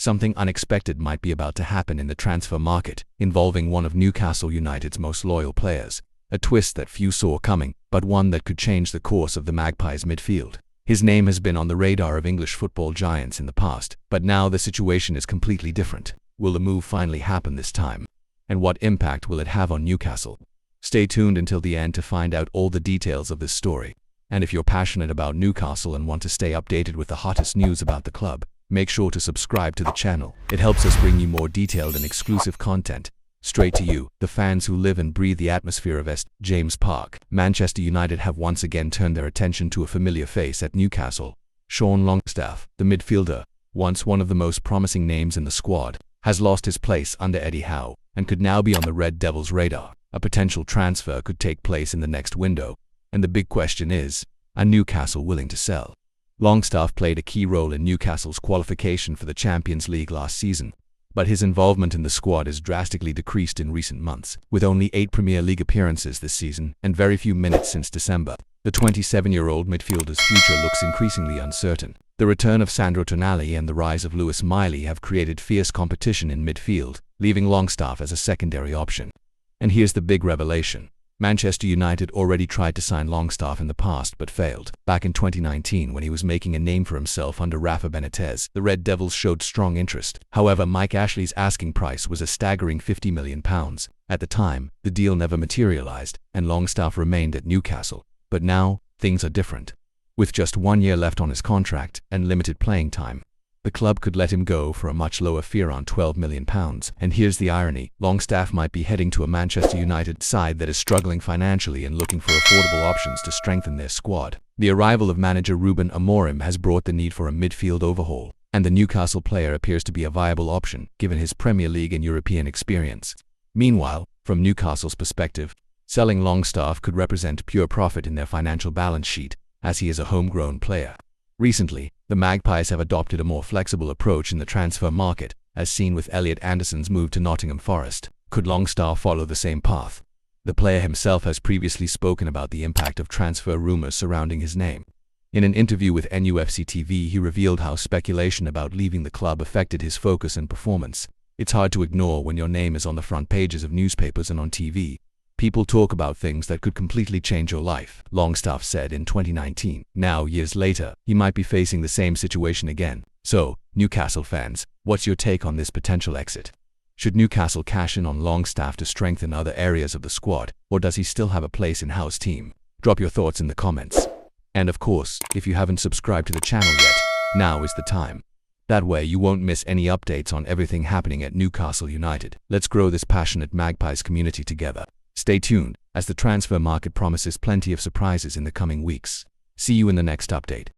Something unexpected might be about to happen in the transfer market, involving one of Newcastle United's most loyal players. A twist that few saw coming, but one that could change the course of the Magpies' midfield. His name has been on the radar of English football giants in the past, but now the situation is completely different. Will the move finally happen this time? And what impact will it have on Newcastle? Stay tuned until the end to find out all the details of this story. And if you're passionate about Newcastle and want to stay updated with the hottest news about the club, make sure to subscribe to the channel. It helps us bring you more detailed and exclusive content straight to you, the fans who live and breathe the atmosphere of St. James Park. Manchester United have once again turned their attention to a familiar face at Newcastle. Sean Longstaff, the midfielder, once one of the most promising names in the squad, has lost his place under Eddie Howe and could now be on the Red Devils' radar. A potential transfer could take place in the next window, and the big question is, are Newcastle willing to sell? Longstaff played a key role in Newcastle's qualification for the Champions League last season, but his involvement in the squad has drastically decreased in recent months, with only 8 Premier League appearances this season and very few minutes since December. The 27-year-old midfielder's future looks increasingly uncertain. The return of Sandro Tonali and the rise of Lewis Miley have created fierce competition in midfield, leaving Longstaff as a secondary option. And here's the big revelation. Manchester United already tried to sign Longstaff in the past but failed. Back in 2019, when he was making a name for himself under Rafa Benitez, the Red Devils showed strong interest. However, Mike Ashley's asking price was a staggering £50 million. At the time, the deal never materialized, and Longstaff remained at Newcastle. But now, things are different. With just 1 year left on his contract and limited playing time, the club could let him go for a much lower fee, around £12 million. And here's the irony. Longstaff might be heading to a Manchester United side that is struggling financially and looking for affordable options to strengthen their squad. The arrival of manager Ruben Amorim has brought the need for a midfield overhaul, and the Newcastle player appears to be a viable option, given his Premier League and European experience. Meanwhile, from Newcastle's perspective, selling Longstaff could represent pure profit in their financial balance sheet, as he is a homegrown player. Recently, the Magpies have adopted a more flexible approach in the transfer market, as seen with Elliot Anderson's move to Nottingham Forest. Could Longstaff follow the same path? The player himself has previously spoken about the impact of transfer rumors surrounding his name. In an interview with NUFC TV, he revealed how speculation about leaving the club affected his focus and performance. It's hard to ignore when your name is on the front pages of newspapers and on TV. People talk about things that could completely change your life, Longstaff said in 2019. Now, years later, he might be facing the same situation again. So, Newcastle fans, what's your take on this potential exit? Should Newcastle cash in on Longstaff to strengthen other areas of the squad, or does he still have a place in house team? Drop your thoughts in the comments. And of course, if you haven't subscribed to the channel yet, now is the time. That way you won't miss any updates on everything happening at Newcastle United. Let's grow this passionate Magpies community together. Stay tuned, as the transfer market promises plenty of surprises in the coming weeks. See you in the next update.